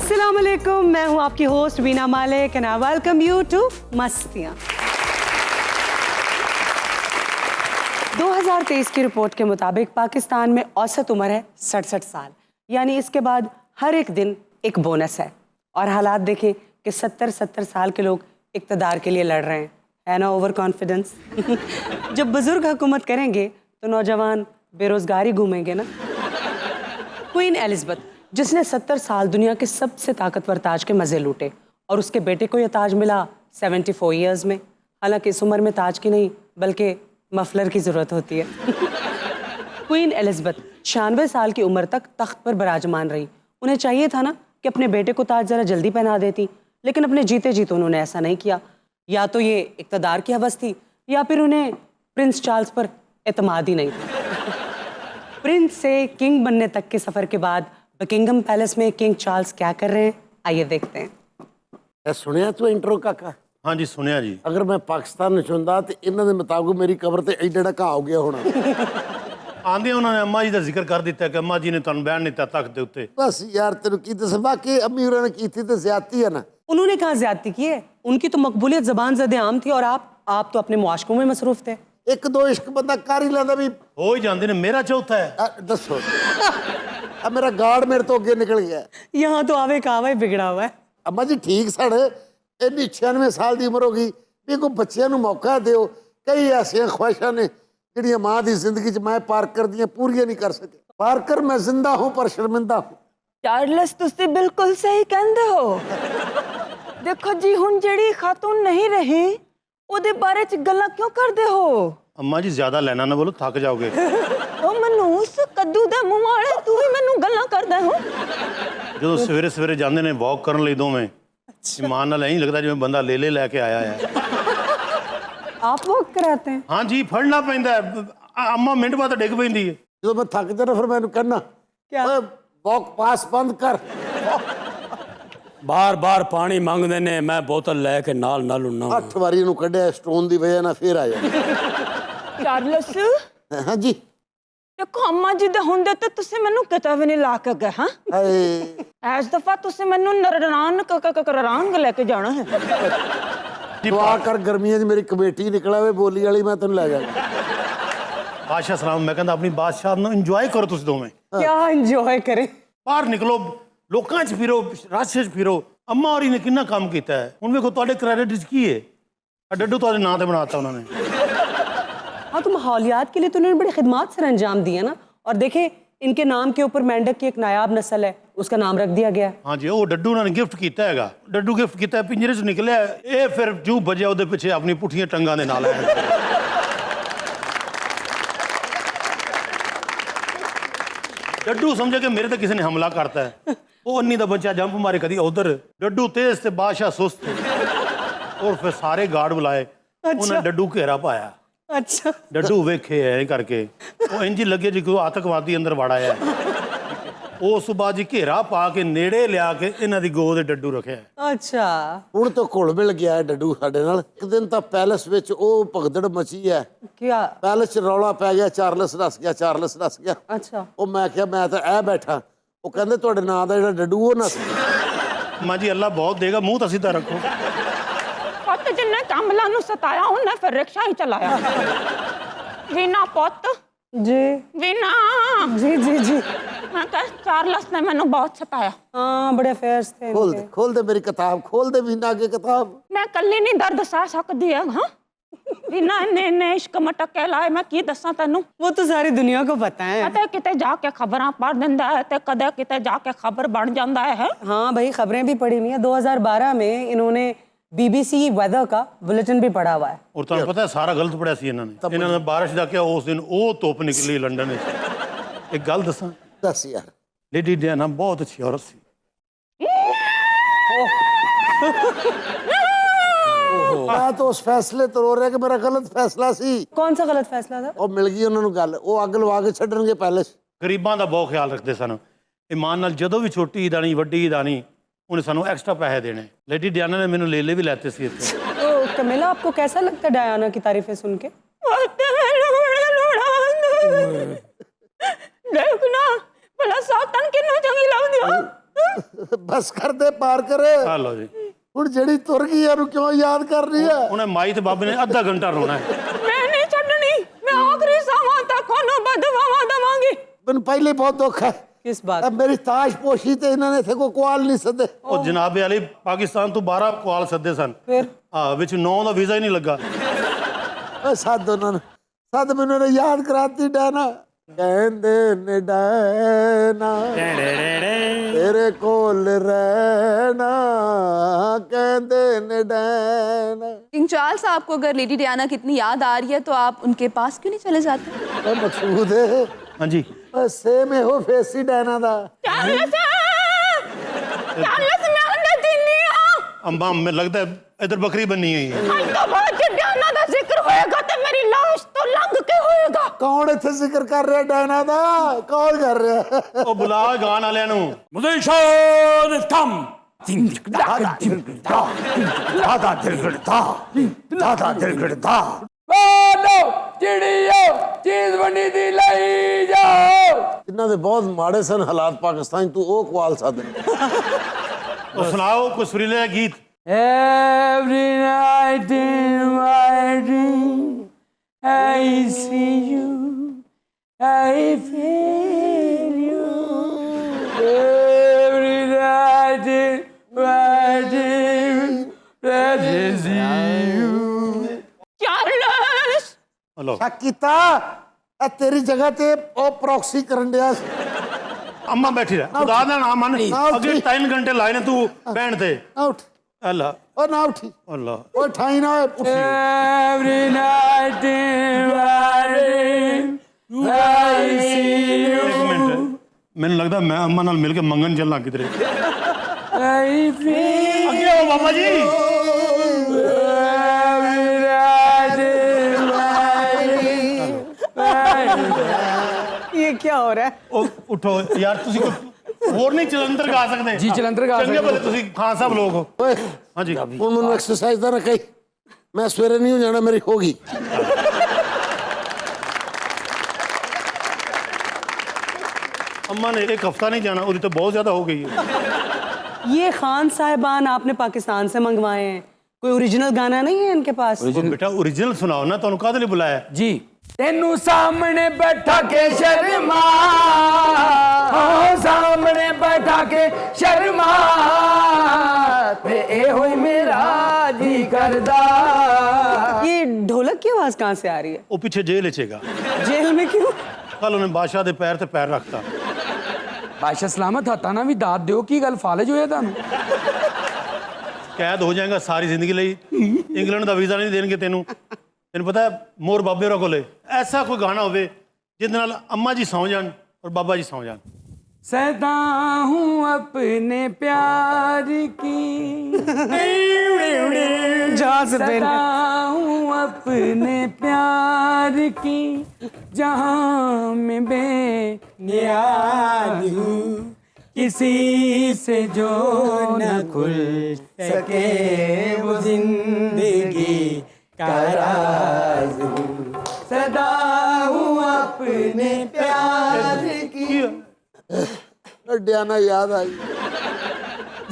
अस्सलाम वालेकुम, मैं हूं आपकी host Veena Malik and I welcome you to Mastiyan. 2023 की रिपोर्ट के मुताबिक पाकिस्तान में औसत उम्र है 67 साल, यानी इसके बाद हर एक दिन एक बोनस है। और हालात देखें कि 70 साल के लोग इक़्तिदार के लिए लड़ रहे हैं, है ना ओवर कॉन्फिडेंस। जब बुजुर्ग हुकूमत करेंगे तो नौजवान बेरोजगारी घूमेंगे ना। क्वीन एलिज़ाबेथ, जिसने 70 साल दुनिया के सबसे ताकतवर ताज के मज़े लूटे, और उसके बेटे को यह ताज मिला 74 ईयर्स में। हालांकि इस उम्र में ताज की नहीं बल्कि मफलर की ज़रूरत होती है। क्वीन एलिज़ाबेथ 96 साल की उम्र तक तख्त पर बराजमान रही। उन्हें चाहिए था ना कि अपने बेटे को ताज ज़रा जल्दी पहना देती, लेकिन अपने जीते जीते उन्होंने ऐसा नहीं किया। या तो ये इक़्तिदार की हवस थी या फिर उन्हें प्रिंस चार्ल्स पर एतमाद ही नहीं था। प्रिंस से किंग बनने तक के सफ़र के बाद बकिंगम पैलेस में किंग चार्ल्स क्या कर रहे हैं, आइए देखते हैं। सुनिया तू इंट्रो काका? हाँ जी सुनिया जी। अगर मैं पाकिस्तान में चुनदा तो इन्होंने मुताबिक मेरी कबर ते एडा घा हो गया होना। आंदे उन्होंने अम्मा जी का जिक्र कर दिता कि अम्मा जी ने तुहानू बैठ नहीं दिता तख्त दे उत्ते। बस यार तेन की दस बाकी अम्मी होरां ने की थी तो ज्यादती है ना। उन्होंने कहाँ ज्यादती की है, उनकी तो मकबूलियत ज़बान ज़दे आम थी और आप तो अपने मुआशकों में मसरूफ थे। एक दो इश्क बंदा कर ही लेंदा भी। हो ही जाते ने, मेरा चौथा है। दसो अब मेरा गार्ड मेरे तो अगे निकल गया। यहाँ तो आवे कावा ही बिगड़ा हुआ है। अम्मा जी ठीक साढ़े इन्नी 96 साल की उम्र हो गई भी कोई बच्चों को मौका दो। कई ऐसिया ख्वाहिशां ने जिहड़ियां मां की जिंदगी च मैं पार कर दियां पूरियां नहीं कर सके। पार कर मैं जिंदा हूं पर शर्मिंदा हूं। चार्लस तुसी बिल्कुल सही कहंदे हो। देखो जी हुण जेड़ी खातून नहीं रही ओदे बारे च गल्लां क्यों करदे हो? अम्मा जी ज्यादा लेना ना बोलो, थक जाओगे। ओ मनूस कद्दू दे मुंह वाले तू ही मैनू गल्लां करदा हो। जो सवेरे सवेरे जाते ने वॉक करन लई दोवें, ईमान नाल नहीं लगता जिवें बंदा ले लेके आया है। आप वॉक कराते हैं? हाँ जी, फड़ना पैंदा है। अम्मा मिनट बाद डिग पैंदी है। जो मैं थक जाना फिर मैंने कहना क्या? वॉक पास बंद कर। बार बार पानी मंगते ने, मैं बोतल लैके नाल नाल उन्ना 8 वारी इहनूं कढ़िया स्टोन की वजह ना फिर आया। चार्लस हाँ जी। देखो अम्मा जी दे हुंदे ते तुसी मैनू किते भी नहीं ला के गए। हाँ हाय इस दफा तुसी मैनू नरनान करांग लेके जाना है। दुआ कर गर्मियों मेरी कमेटी निकला वे बोली वाली मैं तेन लै जाऊंगा। बादशाह सलाम, मैं कहता अपनी बादशाह नूं इंजॉय करो तुसीं दोवें। क्या इंजॉय करें? बाहर निकलो, लोकां च फिरो, रश च फिरो। अम्मा होरी ने कितना काम किया है। हुण वेखो तुहाडे क्रेडिट च की है, डड्डू तुहाडे नां ते बनाता उन्होंने। हाँ, तो माहौलियात के लिए तो उन्होंने बड़ी खिदमात सर अंजाम दिए ना। और देखे इनके नाम के ऊपर मेंढक की एक नायाब नस्ल है, उसका नाम रख दिया गया। हाँ जी, वो डड्डू उन्होंने गिफ्ट किया है। डड्डू गिफ्ट किया, पिंजरे से निकलिया, ये फिर जू बजे वो पिछे अपनी पुठियां टंगा दे नाल आया। डड्डू समझे कि मेरे तो किसी ने हमला करता है। वो अन्नी का बच्चा जंप मारे कदी उधर, डड्डू तेज से बादशाह सुस्त। और फिर सारे गार्ड बुलाए, उन्हें डड्डू घेरा पाया। अच्छा, डड्डू वेखे है करके वो इंज लगे जी कोई आतंकवादी अंदर वड़ा है। उस बाद जी घेरा पा के नेड़े लिया के इन्हां दी गोद डड्डू रखे। अच्छा। हुण तो घुल मिल गया है डड्डू साडे नाल। एक दिन तो पैलेस विच ओ भगदड़ मची है। क्या? पैलेस च रौला पै गया, चार्लस नस गया, चार्लस नस गया। अच्छा। ओ मैं क्या, मैं तो ऐ बैठा, वो कहंदे तुहाडे नां दा जिहड़ा डड्डू वो नस गया। मां जी अल्लाह बहुत देगा, मुंह तो सीधा रखो। पुत जिन्ने कमला नू सताया उन्हें फिर रिक्शा ही चलाया। वीना पुत जी वीना, जी जी जी। मैं कह चार्लस ने मैनू बहुत सताया। हाँ, बड़े अफेयर्स थे इनके। खोल दे मेरी किताब, खोल दे वीना की किताब। मैं कल्ली नहीं दर्द सह सकती है। हाँ वीना इन्ने इश्क मटके लाए, मैं की दसा तेनू। वो तो सारी दुनिया को पता है। कदे किते जाके खबरां पढ़ दिंदा है ते कदे किते जाके खबर बन जांदा है। हाँ भाई, खबरें भी पढ़ी हुई है। 2012 में इन्होंने BBC वेदर का बुलेटिन भी पढ़ा हुआ है। और तुहानू पता है सारा गलत पढ़िया सी इन्होंने बारिश का क्या उस दिन वो धुप निकली लंदन में। एक गल दसा, दस यार, लेडी डियाना बहुत अच्छी औरत सी। मैं तो उस फैसले तो रो रहा कि मेरा गलत फैसला सी। कौन सा गलत फैसला था? ਉਹ ਮਿਲ ਗਈ ਉਹਨਾਂ ਨੂੰ ਗੱਲ, ਉਹ ਅੱਗ ਲਵਾ ਕੇ ਛੱਡਣਗੇ ਪੈਲੇਸ। ਗਰੀਬਾਂ ਦਾ ਬਹੁਤ ਖਿਆਲ ਰੱਖਦੇ ਸਨ। ਈਮਾਨ ਨਾਲ ਜਦੋਂ ਵੀ ਛੋਟੀ ਈਦ ਆਣੀ ਵੱਡੀ ਈਦ ਆਣੀ ਉਹਨੇ ਸਾਨੂੰ ਐਕਸਟਰਾ ਪੈਸੇ ਦੇਣੇ। लेडी डियाना ने मैंने लेले भी लाते सी इत्थे। तो कमिला, आपको कैसा लगता है डायना की तारीफें सुन के? देखना भला सातन किन्नू चंगी लगदी हो। ਬਸ ਕਰਦੇ ਪਾਰ ਕਰ। ਆ ਲਓ ਜੀ, ਹੁਣ ਜਿਹੜੀ ਤੁਰ ਗਈ ਇਹਨੂੰ ਕਿਉਂ ਯਾਦ ਕਰ ਰਹੀ ਹੈ? ਉਹਨੇ ਮਾਈ ਤੇ ਬਾਬੇ ਨੇ ਅੱਧਾ ਘੰਟਾ ਰੋਣਾ ਹੈ। ਮੈਂ ਨਹੀਂ ਛੱਡਣੀ, ਮੈਂ ਆਖਰੀ ਸਾਹਾਂ ਤੱਕ ਉਹਨੂੰ ਬਦਵਾਵਾਂ ਦਵਾਂਗੀ। ਮੈਨੂੰ ਪਹਿਲੇ ਬਹੁਤ ਦੁੱਖ ਹੈ। किस बात? अब मेरी ताश पोशी ਤੇ ਇਹਨਾਂ ਨੇ ਇੱਥੇ ਕੋਈ ਕੁਆਲ ਨਹੀਂ ਸੱਦੇ। ਉਹ ਜਨਾਬੇ ਵਾਲੀ ਪਾਕਿਸਤਾਨ ਤੋਂ 12 ਕੁਆਲ ਸੱਦੇ ਸਨ, फिर ਵਿੱਚ 9 ਦਾ ਵੀਜ਼ਾ ਹੀ ਨਹੀਂ ਲੱਗਾ। ਓਏ ਸੱਦ ਉਹਨਾਂ ਨੂੰ, ਸੱਦ ਮੈਨੂੰ ਨੇ ਯਾਦ ਕਰਾਤੀ ਡੈਨਾ। ਕਹਿੰਦੇ ਨੇ ਡੈਨਾ ਤੇਰੇ ਕੋਲ ਰਹਿਣਾ, ਕਹਿੰਦੇ ਨੇ ਡੈਨਾ। किंग चार्ल्स, आपको अगर लेडी डियाना की इतनी याद आ रही है तो आप उनके पास क्यों नहीं चले जाते? ਓਏ ਮਕਸੂਦ ਹੈ ਹਾਂਜੀ, ਓਏ ਸੇਮ ਇਹੋ ਫੇਸ ਹੀ ਡੈਨਾ ਦਾ। ਅੰਬਾ ਮੈਨੂੰ ਲੱਗਦਾ ਹੈ ਇੱਧਰ ਬੱਕਰੀ ਬੰਨੀ ਹੋਈ ਹੈ। ਅੱਜ ਤੋਂ ਬਾਅਦ ਜੇ ਡਿਆਨਾ ਦਾ ਜ਼ਿਕਰ ਹੋਏਗਾ ਤੇ ਮੇਰੀ ਲਾਸ਼ ਤੋਂ ਲੰਘ ਕੇ ਹੋਏਗਾ। ਕੌਣ ਇੱਥੇ ਜ਼ਿਕਰ ਕਰ ਰਿਹਾ ਡੈਨਾ ਦਾ? ਕੌਣ ਕਰ ਰਿਹਾ? ਉਹ ਬੁਲਾ ਗਾਣ ਵਾਲਿਆਂ ਨੂੰ। ਮੁਦਿਸ਼ਾਨ ਕਮ ਚੀਜ਼ ਬਣੀ ਦੀ ਲਈ ਜਾਓ। ਇਹਨਾਂ ਦੇ ਬਹੁਤ ਮਾੜੇ ਸਨ ਹਾਲਾਤ ਪਾਕਿਸਤਾਨ, ਤੂੰ ਉਹ ਕੁਆਲ ਸੱਦ। ਉਹ ਸੁਣਾਓ ਕੋਈ ਸੁਰੀਲੇ ਗੀਤ। Every night in my dream, I see you, I feel you. Every night in my dream, I see you. Charles, hello, ਸ਼ੱਕ ਕੀਤਾ ਇਹ ਤੇਰੀ ਜਗ੍ਹਾ ਤੇ ਉਹ ਪ੍ਰੌਕਸੀ ਕਰਨ ਡਿਆ ਸੀ। ਅੰਮਾ ਬੈਠੀ ਰਹਿ, ਖੁਦਾ ਦਾ ਨਾਮ ਮੰਨ। ਨਾ ਉੱਠੀ। ਅੱਗੇ 3 ਘੰਟੇ ਲਾਏ ਨੇ ਤੂੰ ਬਹਿਣ ਤੇ। ਨਾ ਉੱਠ, ਅੱਲਾ ਉਹ ਨਾ ਉੱਠੀ, ਅੱਲਾ, ਉਹ ਠਾਈ ਨਾ ਹੋਏ। ਉੱਠੀ। Every night in my dream, I see you. ਇੱਕ ਮਿੰਟ, ਮੈਨੂੰ ਲੱਗਦਾ ਮੈਂ ਅੰਮਾ ਨਾਲ ਮਿਲ ਕੇ ਮੰਗਣ ਚੱਲਾਂ ਕਿਧਰੇ। I feel ਅੱਗੇ ਆਓ Baba ji. every night in my dream. ये क्या हो रहा है? ਉਹ ਉਠੋ ਯਾਰ, ਤੁਸੀਂ ਕੋਈ ਹੋਰ ਨਹੀਂ ਜਲੰਧਰ ਗਾ ਸਕਦੇ? ਜੀ, ਜਲੰਧਰ ਗਾ ਚੰਗੇ ਸਕਦੇ। ਭਲੇ ਤੁਸੀਂ ਖਾਨ ਸਾਹਿਬ ਲੋਕ ਹੋ। ਓਏ ਹਾਂਜੀ, ਹੁਣ ਮੈਨੂੰ ਐਕਸਰਸਾਈਜ਼ ਦਾ ਨਾ ਕਹੀ, ਮੈਂ ਸਵੇਰੇ ਨਹੀਂ ਹੋ ਜਾਣਾ, ਮੇਰੀ ਹੋ ਗਈ। ਅੰਮਾ ਨੇ ਇੱਕ ਹਫਤਾ ਨਹੀਂ ਜਾਣਾ, ਉਹਦੀ ਤਾਂ ਬਹੁਤ ਜ਼ਿਆਦਾ ਹੋ ਗਈ ਹੈ। ये खान साहिबान आपने पाकिस्तान से मंगवाए हैं, कोई ओरिजिनल गाना नहीं है इनके पास? ਉਹ ਬੇਟਾ ਓਰੀਜਨਲ ਸੁਣਾਓ ਨਾ, ਤੁਹਾਨੂੰ ਕਾਹਦੇ ਲਈ ਬੁਲਾਇਆ? जी तेनू सामने बैठा के शर्मा, सामने बैठा के शर्मा, ते ए होई मेरा जी करदा। ये ढोलक की आवाज कहाँ से आ रही है? ਉਹ ਪਿੱਛੇ ਜੇਲ੍ਹ ਚੇਗਾ। जेल में क्यों? ਕੱਲ ਉਹਨੇ ਬਾਦਸ਼ਾਹ ਦੇ ਪੈਰ ਤੇ ਪੈਰ ਰੱਖਤਾ। बादशाह सलामत हत्था ना भी दाद दियो, की गल फालज होया तानू? ਕੈਦ ਹੋ ਜਾਏਗਾ ਸਾਰੀ ਜ਼ਿੰਦਗੀ ਲਈ। ਇੰਗਲੈਂਡ ਦਾ ਵੀਜ਼ਾ ਨਹੀਂ ਦੇਣਗੇ ਤੈਨੂੰ। ਤੈਨੂੰ ਪਤਾ ਹੈ ਮੋਰ ਬਾਬੇ ਹੋਰਾਂ ਕੋਲੇ ਐਸਾ ਕੋਈ ਗਾਣਾ ਹੋਵੇ ਜਿਹਦੇ ਨਾਲ ਅੰਮਾ ਜੀ ਸੌਂ ਜਾਣ ਔਰ ਬਾਬਾ ਜੀ ਸੌਂ ਜਾਣ। सदा हूँ अपने प्यार की, जहाँ से पहले सदा हूँ अपने प्यार की, जहाँ मैं बेनियाज हूँ, किसी से जो न खुल सके वो जिंदगी का राज हूँ, सदा हूँ अपने प्यार की। ਡਿਆਨਾ ਯਾਦ ਆਈ।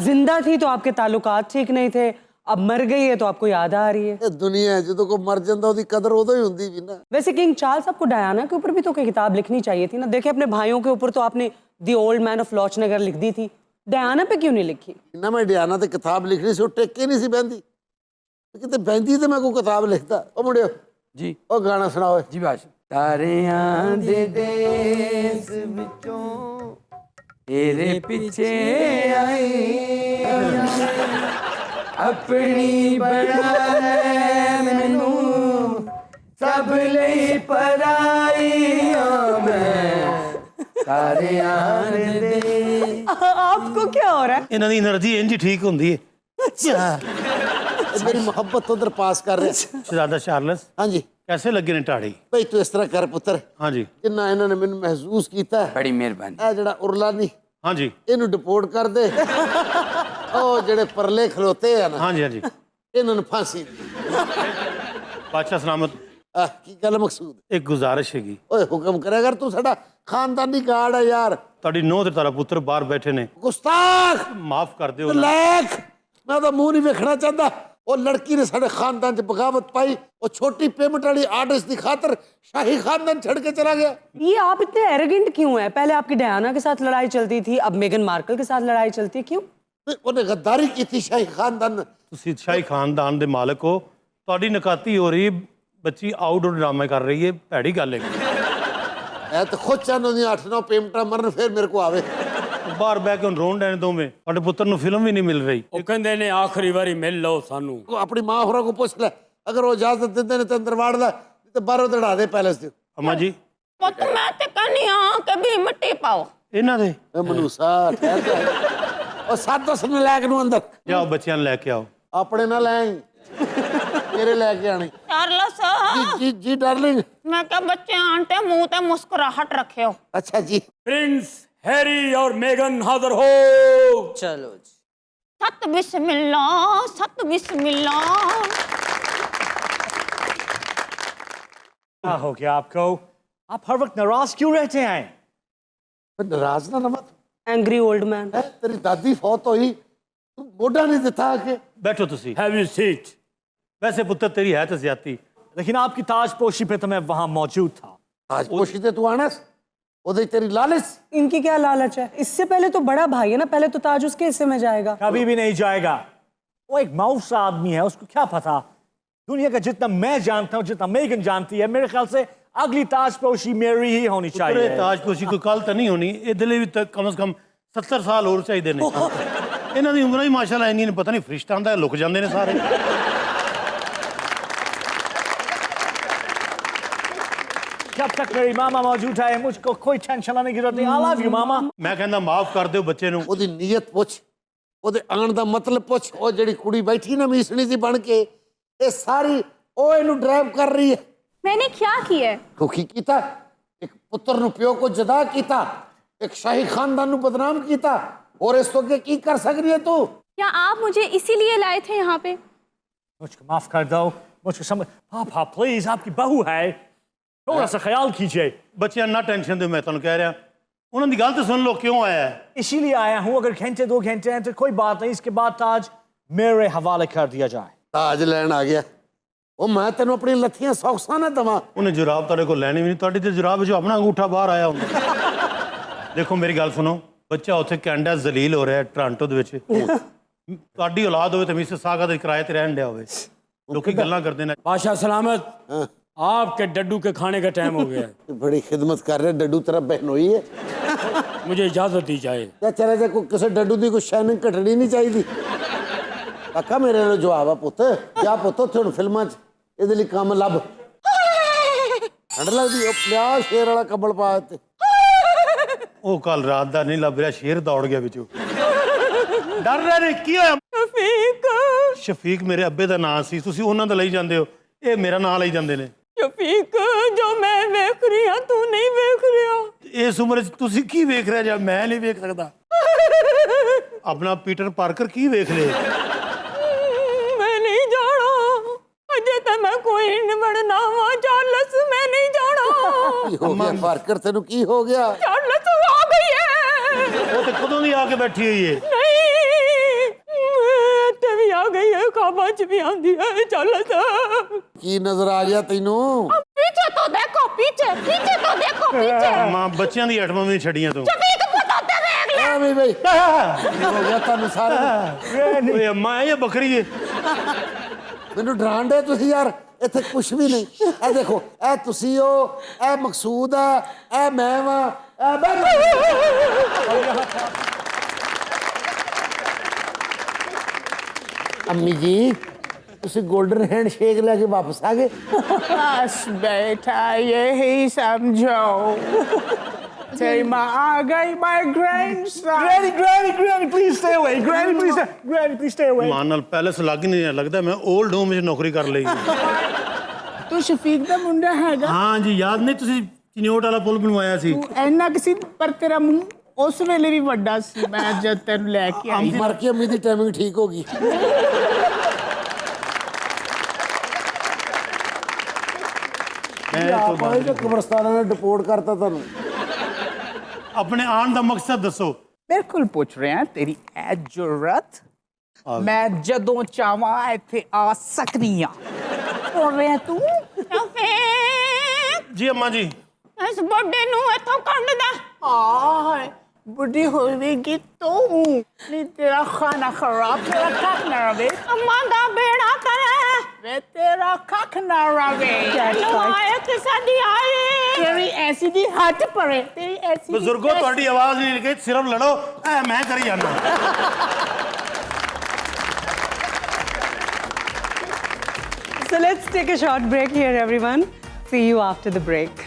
जिंदा थी तो आपके ताल्लुकात ठीक नहीं थे, अब मर गई है तो आपको याद आ रही है। ਇਹ ਦੁਨੀਆ ਜਦੋਂ ਕੋਈ ਮਰ ਜਾਂਦਾ ਉਹਦੀ ਕਦਰ ਉਦੋਂ ਹੀ ਹੁੰਦੀ ਵੀ ਨਾ। वैसे किंग चार्ल्स, आपको डायना के ऊपर भी तो कोई किताब लिखनी चाहिए थी ना। देखिए अपने भाइयों के ऊपर तो आपने दी ओल्ड मैन ऑफ लॉचनगर लिख दी थी, डायना पे क्यों नहीं लिखी? ਨਾ ਮੈਂ ਡਿਆਨਾ ਤੇ ਕਿਤਾਬ ਲਿਖਣੀ ਸੀ, ਉਹ ਟੇਕੇ ਨਹੀਂ ਸੀ ਬਹਿੰਦੀ। ਕਿਤੇ ਬਹਿੰਦੀ ਤੇ ਮੈਂ ਕੋਈ ਕਿਤਾਬ ਲਿਖਦਾ। ਉਹ ਮੁੰਡਿਓ जी ਉਹ ਗਾਣਾ ਸੁਣਾਓ। जी बादशाह। तारियां दे देस विचों तेरे पीछे आई, अपनी बना मैनू सब लई पराई, मैं तारियां दे। आपको क्या हो रहा है? ਇਹਨਾਂ ਦੀ એનર્ਜੀ ਇੰਜ ਹੀ ਠੀਕ ਹੁੰਦੀ ਹੈ। ਇਹ ਮੇਰੀ ਮੁਹੱਬਤ ਉਧਰ ਪਾਸ ਕਰ ਰਿਹਾ। ਸ਼ਹਿਜ਼ਾਦਾ ਚਾਰਲਸ ਹਾਂਜੀ ਕੈਸੇ ਲੱਗੇ ਨੇ ਢਾੜੀ? ਭਈ ਤੂੰ ਇਸ ਤਰ੍ਹਾਂ ਕਰ ਪੁੱਤਰ, ਹਾਂਜੀ ਜਿੰਨਾ ਇਹਨਾਂ ਨੇ ਮੈਨੂੰ ਮਹਿਸੂਸ ਕੀਤਾ, बड़ी मेहरबानी। ਇਹ ਜਿਹੜਾ ਉਰਲਾ ਨਹੀਂ ਹਾਂਜੀ ਇਹਨੂੰ ਡਿਪੋਰਟ ਕਰ ਦੇ। ਉਹ ਜਿਹੜੇ ਪਰਲੇ ਖਲੋਤੇ ਆ ਨਾ, ਹਾਂਜੀ ਹਾਂਜੀ। ਇਹਨਾਂ ਨੂੰ ਫਾਂਸੀ। ਬਾਦਸ਼ਾਹ ਸਲਾਮਤ, ਕੀ ਗੱਲ ਮਕਸੂਦ? ਇੱਕ ਗੁਜ਼ਾਰਿਸ਼ ਹੈਗੀ। ਓਏ ਹੁਕਮ ਕਰਿਆ ਕਰ, ਤੂੰ ਸਾਡਾ ਖਾਨਦਾਨੀ ਗਾਰਡ ਹੈ ਯਾਰ। ਤੁਹਾਡੀ ਨੂੰਹ ਤੇ ਤੁਹਾਡਾ ਪੁੱਤਰ ਬਾਹਰ ਬੈਠੇ ਨੇ, ਗੁਸਤਾਖ ਮਾਫ ਕਰ ਦਿਓ। ਲੈਕ, ਮੈਂ ਉਹਦਾ ਮੂੰਹ ਨਹੀਂ ਵੇਖਣਾ ਚਾਹੁੰਦਾ। ਉਹ ਲੜਕੀ ਨੇ ਸਾਡੇ ਖਾਨਦਾਨ 'ਚ बगावत पाई, वो छोटी पेमेंट वाली आर्टिस्ट की खातर शाही खानदान छड़ के चला गया। ये आप इतने एरोगेंट क्यों हैं? पहले आपकी डायना के साथ लड़ाई चलती थी, अब मेगन मार्कल के साथ लड़ाई चलती है, क्यों? ਉਹਨੇ गद्दारी की थी शाही खानदान। ਤੁਸੀਂ ਸ਼ਾਹੀ ਖਾਨਦਾਨ ਦੇ ਮਾਲਕ ਹੋ, ਤੁਹਾਡੀ ਨਕਾਤੀ ਹੋ ਰਹੀ, ਬੱਚੀ ਆਊਟਡੋਰ ਡਰਾਮੇ ਕਰ ਰਹੀ ਹੈ, ਭੈੜੀ ਗੱਲ ਹੈ। ਇਹ ਤਾਂ ਖੁਦ ਚਾਹੁੰਦੀ ਉਹਦੀਆਂ 8-9 ਪੇਮੈਂਟਾਂ ਮਰਨ ਫਿਰ ਮੇਰੇ ਕੋ ਆਵੇ। ਬਾਹਰ ਬਹਿ ਕੇ ਹੁਣ ਰੋਣ ਡੈਣ ਦੋਵੇਂ, ਤੁਹਾਡੇ ਪੁੱਤਰ ਨੂੰ ਫਿਲਮ ਵੀ ਨਹੀਂ ਮਿਲ ਰਹੀ। ਉਹ ਕਹਿੰਦੇ ਨੇ ਆਖਰੀ ਵਾਰੀ ਮਿਲ ਲਓ ਸਾਨੂੰ। ਆਪਣੀ ਮਾਂ ਹੋਰਾਂ ਕੋ ਪੁੱਛ ਲੈ, ਅਗਰ ਉਹ ਇਜਾਜ਼ਤ ਦਿੰਦੇ ਨੇ ਤੇ ਅੰਦਰ ਵਾੜ ਲੈ, ਤੇ ਬਾਹਰੋਂ ਦੜਾ ਦੇ ਪੈਲੇਸ ਦੇ। ਅਮਾ ਜੀ ਪੁੱਤ ਮੈਂ ਤੇ ਕਹਿੰਦੀ ਹਾਂ ਕਿ ਵੀ ਮਿੱਟੀ ਪਾਓ। ਇਹਨਾਂ ਦੇ ਇਹ ਮਨੂਸਾ ਠਹਿਰ ਜਾ। ਉਹ 7-10 ਨਲਾਇਕ ਨੂੰ ਅੰਦਰ ਜਾਓ, ਬੱਚਿਆਂ ਨੂੰ ਲੈ ਕੇ ਆਓ। ਆਪਣੇ ਨਾਲ ਲੈ ਆਈ, ਤੇਰੇ ਲੈ ਕੇ ਆਣੀ। ਚਾਰਲਸ ਜੀ ਜੀ ਡਾਰਲਿੰਗ। ਮੈਂ ਕਿਹਾ ਬੱਚੇ ਆਣ ਤੇ ਮੂੰਹ ਤੇ ਮੁਸਕਰਾਹਟ ਰੱਖਿਓ। ਅੱਛਾ ਜੀ। प्रिंस हैरी और मेगन हाजिर हो। चलो जी। सत बिस्मिल्ला, सत बिस्मिल्ला। क्या हो गया आपको? आप हर वक्त नाराज क्यों रहते हैं? नाराज ना मत। Angry old man. तेरी दादी फौत हुई, तू मोਢਾ नहीं दिता आके। ਬੈਠੋ ਤੁਸੀਂ। Have you seat. ਵੈਸੇ ਪੁੱਤਰ ਤੇਰੀ ਹੈ ਤਾਂ ਜ਼ਿਆਦਤੀ, लेकिन आपकी ताजपोशी पे तो मैं वहां मौजूद था। आज पोशी ते तू आना, उधर तेरी लालच। इनकी क्या लालच है? इससे पहले तो बड़ा भाई है ना, पहले तो ताज उसके हिस्से में जाएगा। कभी भी नहीं जाएगा। वो एक माउस आदमी है, उसको क्या पता। दुनिया का जितना मैं जानता हूँ, जितना मेगन जानती है, मेरे ख्याल से अगली ताजपोशी मेरी ही होनी ਪੁੱਤਰੇ चाहिए। ਤਾਜਪੋਸ਼ੀ ਕੋਈ ਕੱਲ ਤਾਂ ਨਹੀਂ ਹੋਣੀ, ਇਹਦੇ ਲਈ ਵੀ ਤਾਂ ਕਮ ਸੇ ਕਮ 70 ਸਾਲ ਹੋਰ ਚਾਹੀਦੇ ਨੇ। ਇਹਨਾਂ ਦੀ ਉਮਰਾਂ ਹੀ ਮਾਸ਼ਾਅੱਲਾ ਇੰਨੀ ਨੇ, ਪਤਾ ਨਹੀਂ ਫਰਿਸ਼ਤਾ ਹੁੰਦਾ ਲੁਕ ਜਾਂਦੇ ਨੇ ਸਾਰੇ। जब तक मेरी मामा मौजूद है मुझको कोई टेंशन लेने की जरूरत नहीं। आई लव यू मामा। ਮੈਂ ਕਹਿੰਦਾ ਮਾਫ ਕਰ ਦਿਓ ਬੱਚੇ ਨੂੰ। ਉਹਦੀ ਨੀਅਤ ਪੁੱਛ, ਉਹਦੇ ਆਣ ਦਾ ਮਤਲਬ ਪੁੱਛ। ਉਹ ਜਿਹੜੀ ਕੁੜੀ ਬੈਠੀ ਨਾ ਮੀਸਣੀ ਦੀ ਬਣ ਕੇ, ਇਹ ਸਾਰੀ ਉਹ ਇਹਨੂੰ ਡਰਾਈਵ ਕਰ ਰਹੀ ਹੈ। मैंने क्या किया है? ਦੁਖੀ ਕੀਤਾ, ਇੱਕ ਪੁੱਤਰ ਨੂੰ ਪਿਓ ਕੋ ਜਦਾ ਕੀਤਾ, ਇੱਕ ਸ਼ਾਹੀ ਖਾਨਦਾਨ ਨੂੰ ਬਦਨਾਮ ਕੀਤਾ, और इस तो के की कर सक रही है तू? क्या आप मुझे इसीलिए लाए थे यहाँ पे? मुझको माफ कर दो, मुझको समझ। पापा प्लीज, आपकी बहू है, थोड़ा सा ख्याल कीजिए। ਬੱਚਿਆਂ ਨਾ ਟੈਨਸ਼ਨ ਦਿਓ, ਮੈਂ ਤੁਹਾਨੂੰ ਕਹਿ ਰਿਹਾ। ਉਹਨਾਂ ਦੀ ਗੱਲ ਤਾਂ ਸੁਣ ਲਓ, क्यों आया है। इसीलिए आया हूँ, अगर घंटे 2 घंटे हैं तो कोई बात नहीं, इसके बाद ताज मेरे हवाले कर दिया जाए। ताज लैन आ गया। ਉਹ ਮੈਂ ਤੈਨੂੰ ਆਪਣੀ ਲੱਥੀਆਂ ਸੌਕਸਾਂ ਨਾ ਦਵਾਂ। ਉਹਨੇ ਜੁਰਾਬ ਤੁਹਾਡੇ ਕੋਲ ਲੈਣੀ ਵੀ ਨਹੀਂ, ਤੁਹਾਡੀ ਤੇ ਜੁਰਾਬ ਵਿੱਚੋਂ ਆਪਣਾ ਅੰਗੂਠਾ ਬਾਹਰ ਆਇਆ ਹੁੰਦਾ। ਦੇਖੋ ਮੇਰੀ ਗੱਲ ਸੁਣੋ, ਬੱਚਾ ਉੱਥੇ ਕੈਨੇਡਾ ਜ਼ਲੀਲ ਹੋ ਰਿਹਾ ਟੋਰਾਂਟੋ ਦੇ ਵਿੱਚ। ਤੁਹਾਡੀ ਔਲਾਦ ਹੋਵੇ ਤੇ ਮਿਸਿਸ ਸਾਗਾ ਦੇ ਕਿਰਾਏ ਤੇ ਰਹਿਣ ਡਿਆ ਹੋਵੇ, ਲੋਕੀ ਗੱਲਾਂ ਕਰਦੇ ਨੇ। बादशाह सलामत, आपके डड्डू के खाने का टाइम हो गया है। बड़ी खिदमत कर रहे, डड्डू तेरा बहन हुई है। मुझे इजाजत दी जाए। क्या चले जाए, कोई किसी डड्डू की कोई शाइनिंग घटनी नहीं चाहिए। काका मेरे ਨਾਲ ਜਵਾਬ ਆ ਪੁੱਤ, ਕਿਆ ਪੁੱਤ ਉੱਥੇ ਹੁਣ ਫਿਲਮਾਂ 'ਚ ਇਹਦੇ ਲਈ ਕੰਮ ਲੱਭ। ਠੰਡ ਲੱਗਦੀ, ਉਹ ਲਿਆ ਸ਼ੇਰ ਵਾਲਾ ਕੰਬਲ ਪਾ ਤੇ। ਉਹ ਕੱਲ ਰਾਤ ਦਾ ਨਹੀਂ ਲੱਭ ਰਿਹਾ, ਸ਼ੇਰ ਦੌੜ ਗਿਆ ਵਿੱਚੋਂ। ਡਰ ਰਹੇ ਨੇ, ਕੀ ਹੋਇਆ? ਸ਼ਫੀਕ, ਸ਼ਫੀਕ ਮੇਰੇ ਅੱਬੇ ਦਾ ਨਾਂ ਸੀ, ਤੁਸੀਂ ਉਹਨਾਂ ਦਾ ਲਈ ਜਾਂਦੇ ਹੋ, ਇਹ ਮੇਰਾ ਨਾਂ ਲਈ ਜਾਂਦੇ ਨੇ। ਸ਼ਫੀਕ ਜੋ ਮੈਂ ਵੇਖ ਰਹੀ ਹਾਂ ਤੂੰ ਨਹੀਂ ਵੇਖ ਰਿਹਾ। ਇਸ ਉਮਰ 'ਚ ਤੁਸੀਂ ਕੀ ਵੇਖ ਰਿਹਾ ਜਾਂ ਮੈਂ ਨਹੀਂ ਵੇਖ ਸਕਦਾ? ਆਪਣਾ ਪੀਟਰ ਪਾਰਕਰ ਕੀ ਵੇਖ ਲੇ? ਮੈਂ ਨਹੀਂ ਜਾਣਾ, ਅਜੇ ਤਾਂ ਮੈਂ ਕੋਈ ਨਹੀਂ ਬਣਨਾ ਵਾ। ਚਾਰਲਸ ਮੈਂ ਨਹੀਂ ਜਾਣਾ। ਕੀ ਹੋ ਗਿਆ ਪਾਰਕਰ, ਤੈਨੂੰ ਕੀ ਹੋ ਗਿਆ? ਚਾਰਲਸ ਆ ਗਈ ਹੈ। ਉਹ ਤੇ ਕਦੋਂ ਦੀ ਆ ਕੇ ਬੈਠੀ ਹੋਈ ਏ। ਨਹੀਂ, ਤੇ ਵੀ ਆ ਗਈ ਹੈ, ਖਾਬਾਂ 'ਚ ਵੀ ਆਉਂਦੀ ਹੈ। ਚਾਰਲਸ ਕੀ ਨਜ਼ਰ ਆ ਗਿਆ ਤੈਨੂੰ? पीछे तो देखो, पीछे पीछे तो देखो, पीछे। ਮਾਂ ਬੱਚਿਆਂ ਦੀ ਐਟਮਾਂ ਵੀ ਨਹੀਂ ਛੱਡੀਆਂ ਤੂੰ। शफीक पता तो देख ले। ਆ ਬਈ ਕੀ ਹੋ ਗਿਆ ਤੁਹਾਨੂੰ ਸਾਰੇ? ਓਏ ਅੰਮਾ ਇਹ ਬੱਕਰੀ ਏ। ਮੈਨੂੰ ਡਰਾਣ ਦੇ ਤੁਸੀਂ ਯਾਰ, ਇੱਥੇ ਕੁਝ ਵੀ ਨਹੀਂ। ਇਹ ਦੇਖੋ, ਇਹ ਤੁਸੀਂ ਹੋ, ਇਹ ਮਕਸੂਦ ਆ, ਇਹ ਮੈਂ ਵਾਂ, ਇਹ ਅੰਮੀ ਜੀ, ਤੁਸੀਂ 골ਡਨ ਹੈਂਡ ਸ਼ੇਕ ਲੈ ਕੇ ਵਾਪਸ ਆ ਗਏ। बस बेटा यही समझो, तेरी माँ आ गई, my grandson। Granny, please stay away. Granny, please stay away. ਮਾਂ ਨਾਲ ਪੈਲਸ ਲੱਗ ਨਹੀਂ ਰਿਹਾ, ਲੱਗਦਾ ਮੈਂ 올ਡ ਹੋਮ ਵਿੱਚ ਨੌਕਰੀ ਕਰ ਲਈ। तू शफीक दा मुंडा हैगा? ਹਾਂ ਜੀ, ਯਾਦ ਨਹੀਂ ਤੁਸੀਂ ਚਿਨਿਓਟ ਵਾਲਾ ਪੁਲ ਬਣਵਾਇਆ ਸੀ? तू ऐना किसी पर तेरा मुंह उस वेले भी वड्डा सी। मैं जद तेन लेके आई ਮਰ ਕੇ ਅੰਮੀ ਦੀ ਟਾਈਮਿੰਗ ਠੀਕ ਹੋ ਗਈ। ਮੈਂ ਇਹ ਤੋਂ ਆਪਾਂ ਇਹ ਕਬਰਸਤਾਨਾਂ ਨੇ ਡਿਪੋਰਟ ਕਰਤਾ ਤੁਹਾਨੂੰ। ਆਪਣੇ ਆਉਣ ਦਾ ਮਕਸਦ ਦੱਸੋ। ਬਿਲਕੁਲ ਪੁੱਛ ਰਹੇ ਹਾਂ ਤੇਰੀ ਇਹ ਜ਼ਰੂਰਤ ਮੈਂ ਜਦੋਂ ਚਾਹਾਂ ਇੱਥੇ ਆ ਸਕਦੀ ਆ। ਸੁਣ ਰਿਹਾ ਤੂੰ ਜੀ ਅੰਮਾ ਜੀ। ਇਸ ਬੁੱਢੇ ਨੂੰ ਇੱਥੋਂ ਕੱਢ ਦੇ। ਆਏ ਬੁੱਢੀ ਹੋਵੇਗੀ ਤੂੰ ਨਹੀਂ ਤੇਰਾ ਖਾਣਾ ਖਰਾਬ ਤੇਰਾ ਕੱਖ ਨਾ ਰਵੇ ਅੰਮਾ ਦਾ ਬੇੜਾ ਕਰੇ ਵੇ ਤੇਰਾ ਕੱਖ ਨਾ ਰਵੇ ਆਏ ਕਿ ਸਾਡੀ ਆਏ ਤੇਰੀ ਐਸੀ ਦੀ ਹੱਥ ਪਰੇ ਤੇਰੀ ਐਸੀ ਬਜ਼ੁਰਗੋ ਤੁਹਾਡੀ ਆਵਾਜ਼ ਨਹੀਂ ਨਿਕਲੀ, ਸਿਰਫ ਲੜੋ ਐ ਮੈਂ ਕਰੀ ਜਾਣਾ। So let's take a short break here, everyone. See you after the break.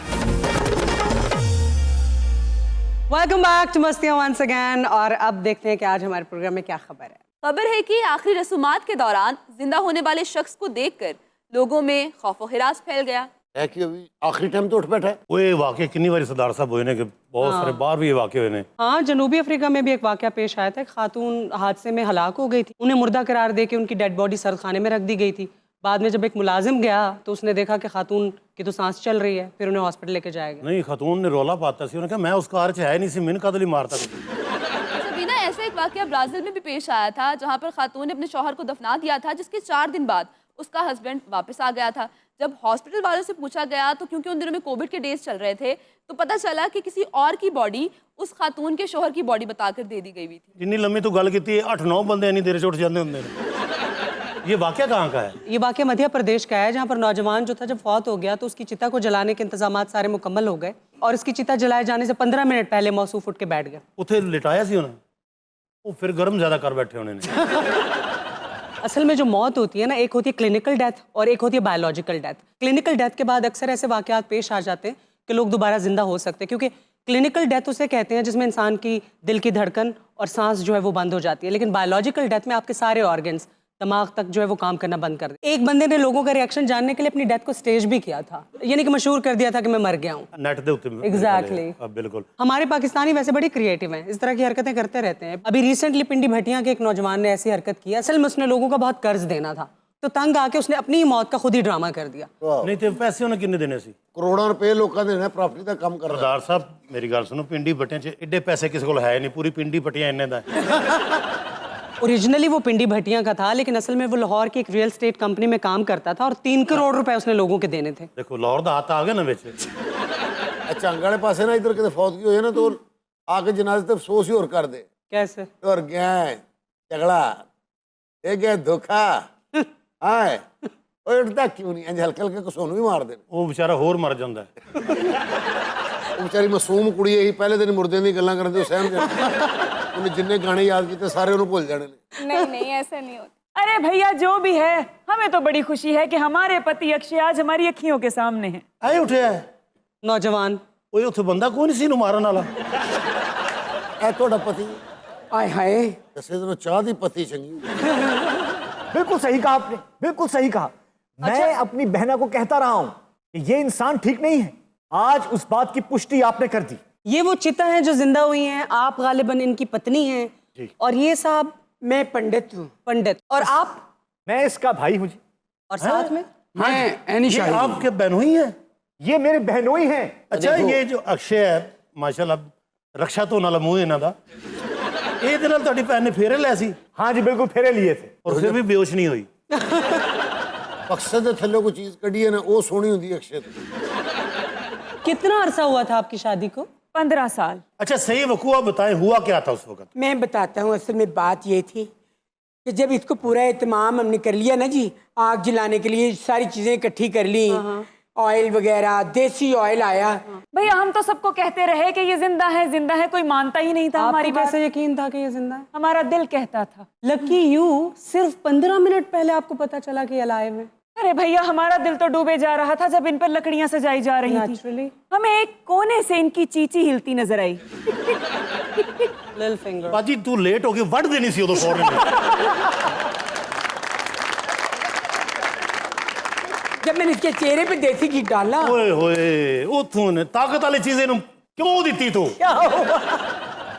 Welcome back to मस्तियाँ once again. और अब देखते हैं कि आज हमारे प्रोग्राम में क्या खबर है। खबर है कि आखिरी रसूमात के दौरान जिंदा होने वाले शख्स को देखकर लोगों में खौफ व हिरास फैल गया। है कि अभी आखिरी टाइम तो उठ बैठा है। ओए वाकई कितनी बार सरदार साहब हुए ने कि बहुत सारे बार भी ये वाकई हुए ने। हाँ, जनूबी अफ्रीका में भी एक वाकया पेश आया था। एक खातून हादसे में हलाक हो गई थी। उन्हें मुर्दा करार दे के उनकी डेड बॉडी सरखाने में रख दी गई थी। बाद में जब एक मुलाजिम गया तो उसने देखा कि खातून की तो सांस चल रही है, फिर उन्हें हॉस्पिटल लेके जाया गया। नहीं, खातून ने रोला पाता सी, उन्होंने कहा मैं उस कार च है नहीं सी, मैंने कदली मारता। अच्छा बीना, ऐसा एक वाकया ब्राजील में भी पेश आया था जहां पर खातून ने अपने शौहर को दफना दिया था, जिसके 4 दिन बाद उसका हस्बैंड वापस आ गया था। जब हॉस्पिटल वालों से पूछा गया तो क्योंकि उन दिनों में कोविड के डेज चल रहे थे तो पता चला कि किसी और की बॉडी उस खातून के शौहर की बॉडी बताकर दे दी गई हुई थी। जिन्नी लम्बी तू गल की 8-9 बंदे इन्नी देर च उठ जाते होंगे। ये वाकया कहाँ का है? ये वाकया मध्य प्रदेश का है, जहाँ पर नौजवान जो था जब फौत हो गया तो उसकी चिता को जलाने के इंतजाम सारे मुकम्मल हो गए और इसकी चिता जलाए जाने से 15 मिनट पहले मौसूफ उठ के बैठ गया। उथे लिटाया सी उन्हें, वो फिर गर्म ज्यादा कर बैठे उन्होंने। असल में जो मौत होती है ना, एक होती है क्लिनिकल डेथ और एक होती है बायोलॉजिकल डेथ। क्लिनिकल डेथ के बाद अक्सर ऐसे वाकयात पेश आ जाते हैं कि लोग दोबारा जिंदा हो सकते हैं, क्योंकि क्लिनिकल डेथ उसे कहते हैं जिसमें इंसान की दिल की धड़कन और सांस जो है वो बंद हो जाती है। लेकिन बायोलॉजिकल डेथ में आपके सारे ऑर्गन्स, दिमाग तक जो है वो काम करना बंद कर दे। एक बंदे ने लोगों का रिएक्शन जानने के लिए अपनी डेथ को स्टेज भी किया था, यानी कि मशहूर कर दिया था कि मैं मर गया हूँ। नेट दे उत्ते Exactly. बिल्कुल। हमारे पाकिस्तानी वैसे बड़ी क्रिएटिव हैं, इस तरह की हरकतें करते रहते हैं। अभी रिसेंटली पिंडी भटिया के एक नौजवान ने ऐसी हरकत की। असल में उसने लोगों का बहुत कर्ज देना था, तो तंग आके उसने अपनी ही मौत का खुद ही ड्रामा कर दिया। नहीं तो पैसे उन्हें किन्ने देने सी? करोड़ों रुपए लोगों ने देना, प्रॉपर्टी का काम कर रहा सरदार साहब मेरी गल सुनो, पिंडी भट्टियां च एडे पैसे किसी को है नहीं, पूरी पिंडी भट्टियां इन्ने दा है। ओरिजिनली वो पिंडी भटिया का था, लेकिन असल में वो लाहौर की एक रियल एस्टेट कंपनी में काम करता था और 3 करोड़ रुपए उसने लोगों के देने थे। देखो लाहौर दा हाथ आ गया ना विच। अच्छा अंगाड़े पासे ना इधर किते फौत की हो ना तो आके जनाजे ते अफसोस ही और कर दे कैसे? और गया झगड़ा ये गया धोखा हाय ओए उठता क्यों नहीं इंज हल्के हल्के को सोनू भी मार दे। वो बेचारा होर मर जांदा है। वो बेचारी मासूम कुड़ी यही पहले दिन मुर्दे दी गल्लां करदे सहम जा उन्हें जिन्ने गाने याद किए सारे उन्हें भूल जाने ने। नहीं ऐसा नहीं होता। अरे भैया जो भी है, हमें तो बड़ी खुशी है कि हमारे पति अक्षय आज हमारी अखियों के सामने हैं। आए उठे है नौजवान ओए उथे बंदा कोई नहीं सी नु मारन वाला। ए तोड़ा पति आय हाय दसे दिन चाह दी पति चंगी। बिल्कुल सही कहा आपने, बिल्कुल सही कहा। मैं अपनी बहना को कहता रहा हूं कि ये इंसान ठीक नहीं है। आज उस बात की पुष्टि आपने कर दी। ये वो चिता हैं जो जिंदा हुई हैं, आप गालिबन इनकी पत्नी हैं और ये साहब मैं पंडित हूँ। पंडित, और आप? मैं इसका भाई हूं जी। और साथ में मैं एनी ये शाही हूँ। आपके बहनोई है? ये मेरे बहनोई हैं। अच्छा ये जो अक्षय है माशाल्लाह रक्षा तो नाला मुंह इन्हां दा ਇਹ ਦੇ ਨਾਲ ਤੁਹਾਡੀ ਭੈਣ ਨੇ ਫੇਰੇ ਲੈ ਸੀ? हाँ जी बिल्कुल फेरे लिए थे। और फिर भी बेहोश नहीं हुई? मकसद दे थल्ले कोई चीज कड़ी है ना वो सोनी होंदी अक्षय तो। कितना अरसा हुआ था आपकी शादी को? 15 साल। अच्छा सही वकूआ बताएं, हुआ क्या था उस वक्त? मैं बताता हूँ। असल में बात ये थी कि जब इसको पूरा एहतमाम हमने कर लिया ना जी, आग जलाने के लिए सारी चीजें इकट्ठी कर ली, ऑयल वगैरह देसी ऑयल आया। भैया हम तो सबको कहते रहे कि ये जिंदा है, कोई मानता ही नहीं था हमारी आपको बात। कैसे यकीन था कि ये जिंदा है? हमारा दिल कहता था। लकी यू, सिर्फ 15 मिनट पहले आपको पता चला कि अलाइव है। अरे भैया हमारा दिल तो डूबे जा रहा था जब इन पर लकड़ियां सजाई जा रही थी। Naturally. हमें एक कोने से इनकी चींची हिलती नजर आई। Little finger. बाजी तू लेट हो गई, वड़ देनी सी उदों फौरन। जब मैंने इसके चेहरे पे देसी घी डाला, ओए होए उथों ने ताकत वाली चीजें नु क्यों ਦਿੱਤੀ तू?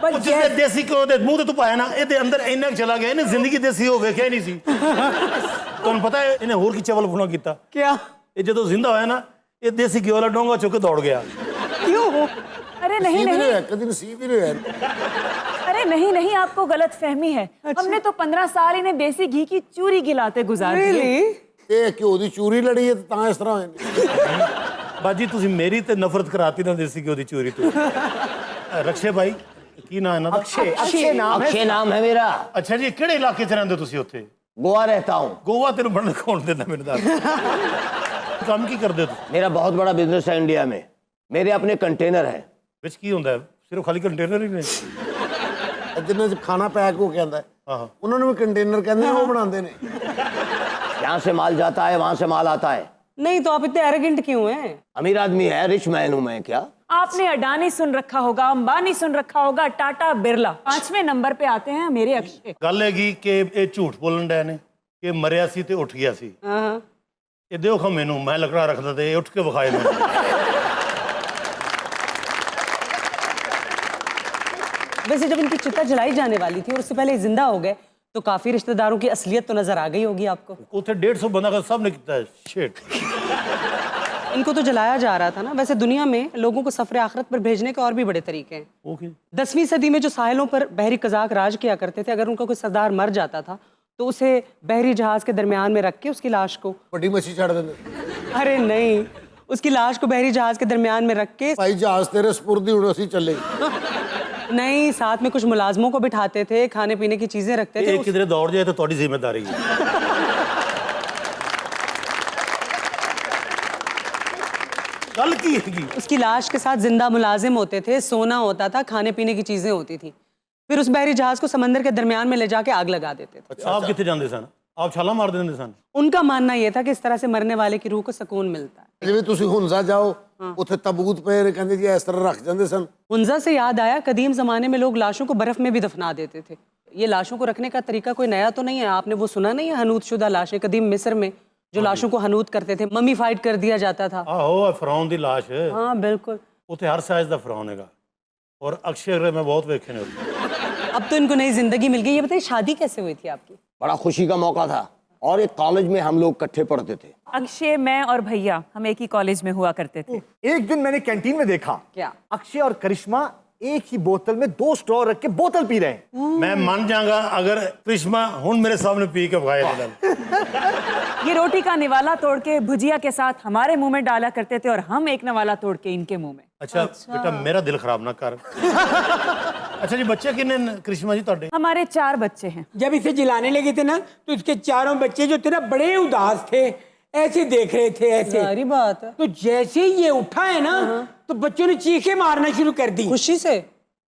बस ਉਹ ਜਿਸ ਦੇਸੀ ਘਿਓ ਦੇ ਮੂੰਹ ਤੇ ਤੂੰ ਪਾਇਆ ਨਾ ਇਹਦੇ ਅੰਦਰ ਇੰਨਾ ਚਲਾ ਗਿਆ, ਇਹਨੇ ਜ਼ਿੰਦਗੀ ਦੇਸੀ ਹੋ ਵੇਖਿਆ ਹੀ ਨਹੀਂ ਸੀ। ਤੁਹਾਨੂੰ ਪਤਾ ਹੈ ਇਹਨੇ ਹੋਰ ਕੀ ਚਵਲ ਫੁਣਾ ਕੀਤਾ? क्या ਇਹ ਜਦੋਂ ਜ਼ਿੰਦਾ ਹੋਇਆ ਨਾ ਇਹ ਦੇਸੀ ਘਿਓ ਵਾਲਾ ਡੋਂਗਾ ਚੁੱਕ ਕੇ ਦੌੜ ਗਿਆ। क्यों? अरे नहीं नसीब ही नहीं, नहीं है, कभी नसीब ही नहीं है। अरे नहीं नहीं, आपको गलत फहमी है। हमने तो 15 साल इन्हें देसी घी की चूरी खिलाते गुजार दिए। Really? ਇਹ ਘਿਓ ਦੀ ਚੂਰੀ ਲੜੀ ਹੈ ਤਾਂ ਇਸ ਤਰ੍ਹਾਂ ਹੋਏ। ਬਾਜੀ ਤੁਸੀਂ ਮੇਰੀ ਤੇ ਨਫ਼ਰਤ ਕਰਾਤੀ ਨਾ ਦੇਸੀ ਘਿਓ ਦੀ ਚੋਰੀ ਤੋਂ। ਰਕਸ਼ੇ ਭਾਈ ਕੀ ਨਾਮ ਇਹਨਾਂ ਦਾ? अक्षय नाम है। अक्षय नाम है मेरा। ਅੱਛਾ ਜੀ, ਕਿਹੜੇ ਇਲਾਕੇ 'ਚ ਰਹਿੰਦੇ ਤੁਸੀਂ ਉੱਥੇ? गोवा रहता हूँ। ਗੋਆ ਤੈਨੂੰ ਬਣਨ ਕੌਣ ਦਿੰਦਾ ਮੈਨੂੰ ਦੱਸ। ਕੰਮ ਕੀ ਕਰਦੇ ਹੋ ਤੁਸੀਂ? मेरा बहुत बड़ा बिजनेस है इंडिया में। मेरे अपने कंटेनर हैं। ਵਿੱਚ ਕੀ ਹੁੰਦਾ ਹੈ? ਸਿਰਫ ਖਾਲੀ ਕੰਟੇਨਰ ਹੀ ਨੇ? ਜਿੰਨਾਂ 'ਚ ਖਾਣਾ ਪੈਕ ਹੋ ਕੇ ਆਉਂਦਾ ਹਾਂ। ਉਹਨਾਂ ਨੂੰ ਵੀ ਕੰਟੇਨਰ ਕਹਿੰਦੇ ਨੇ, ਉਹ ਬਣਾਉਂਦੇ ਨੇ। यहाँ से माल जाता है, वहां से माल आता है। नहीं तो आप इतने एरोगेंट क्यों हैं? अमीर आदमी है, रिच मैन हूँ मैं। क्या आपने अडानी सुन रखा होगा, अंबानी सुन रखा होगा, टाटा बिरला। 5वें नंबर पे आते हैं मेरे अक्षय। ਗੱਲ ਹੈਗੀ ਕਿ ਇਹ ਝੂਠ ਬੋਲਣ ਡਏ ਨੇ ਕਿ ਮਰਿਆ ਸੀ ਤੇ ਉੱਠ ਗਿਆ ਸੀ। हाँ। ਇਹ ਦਿਓ ਖਾ ਮੈਨੂੰ, ਮੈਂ ਲੱਕੜਾ ਰੱਖਦਾ ਤੇ ਇਹ ਉੱਠ ਕੇ ਵਿਖਾਏ ਮੈਨੂੰ। वैसे जब इनकी चिता जलाई जाने वाली थी और उससे पहले ये जिंदा हो गए तो काफी रिश्तेदारों की असलियत तो नजर आ गई होगी आपको। ਉੱਥੇ 150 ਬੰਦਾ का सब ने ਕੀਤਾ है शिट। इनको तो जलाया जा रहा था ना। वैसे दुनिया में लोगों को सफर आखिरत पर भेजने के और भी बड़े तरीके हैं। ओके। 10वीं सदी में जो साहिलों पर बहरी कज़ाक राज किया करते थे, अगर उनका कोई सरदार मर जाता था तो उसे बहरी जहाज के दरमियान में रख के उसकी लाश को, ਵੱਡੀ ਮੱਛੀ ਛੱਡ ਦਿੰਦੇ। अरे नहीं, उसकी लाश को बहरी जहाज के दरमियान में रख के, ਭਾਈ ਜਹਾਜ਼ ਤੇਰੇ ਸਪੁਰਦੀ ਹੁਣ ਅਸੀਂ ਚੱਲੇ। नहीं, साथ में कुछ मुलाजमों को बिठाते थे, खाने पीने की चीजें रखते थे। ਇਹ ਕਿਧਰੇ ਦੌੜ ਜਾਏ ਤਾਂ ਤੁਹਾਡੀ ਜ਼ਿੰਮੇਵਾਰੀ ਹੈ। ਗੱਲ ਕੀ ਹੈਗੀ? उसकी लाश के साथ जिंदा मुलाजिम होते थे, सोना होता था, खाने पीने की चीजें होती थी। फिर उस बहरी जहाज को समंदर के दरमियान में ले जाके आग लगा देते थे। ਆਪ ਕਿੱਥੇ ਜਾਂਦੇ ਸਨ? ਆਪ ਛਾਲਾ ਮਾਰ ਦਿੰਦੇ ਸਨ? उनका मानना यह था कि इस तरह से मरने वाले की रूह को सुकून मिलता है। ਜਿਵੇਂ ਤੁਸੀਂ ਹੁਨਜ਼ਾ ਜਾਓ, ਉੱਥੇ ਤਬੂਤ ਪਏ ਨੇ, ਕਹਿੰਦੇ ਜੀ ਇਸ ਤਰ੍ਹਾਂ ਰੱਖ ਜਾਂਦੇ ਸਨ। हुंजा से याद आया, कदीम ज़माने में लोग लाशों को बर्फ़ में भी दफना देते थे। ये लाशों को रखने का तरीका कोई नया तो नहीं है। आपने वो सुना नहीं है, हनूत शुदा लाशें? कदीम मिस्र में जो लाशों को हनूत करते थे, ममीफाइड कर दिया जाता था। ਆਹੋ ਇਹ ਫਰਾਉਨ ਦੀ ਲਾਸ਼ ਹੈ। हाँ बिल्कुल। ਉੱਥੇ ਹਰ ਸਾਈਜ਼ ਦਾ ਫਰਾਉਨ ਹੈਗਾ ਔਰ ਅਕਸ਼ੇ ਮੈਂ ਬਹੁਤ ਵੇਖੇ ਨੇ ਉੱਥੇ। अब तो इनको नई जिंदगी मिल गई। ये बताइए, शादी कैसे हुई थी आपकी? बड़ा खुशी का मौका था और एक कॉलेज में हम लोग इकट्ठे पढ़ते थे। अक्षय, मैं और भैया हम एक ही कॉलेज में हुआ करते थे। एक दिन मैंने कैंटीन में देखा क्या? अक्षय और करिश्मा एक ही बोतल में 2 स्ट्रॉ रख के बोतल पी रहे हैं। मैं मान जाऊंगा अगर करिश्मा हुन मेरे सामने पी के भाई। ये रोटी का निवाला तोड़ के भुजिया के साथ हमारे मुंह में डाला करते थे और हम एक नवाला तोड़ के इनके मुंह में। अच्छा बेटा मेरा दिल खराब ना कर। अच्छा जी, बच्चे कितने करिश्मा जी ਤੁਹਾਡੇ? हमारे 4 बच्चे हैं। जब इसे जिलाने लगे थे ना, तो इसके चारों बच्चे जो थे ना, बड़े उदास थे, ऐसे देख रहे थे ऐसे। सारी बात है। तो जैसे ही ये उठा है ना, तो बच्चों ने चीखें मारना शुरू कर दी। खुशी से?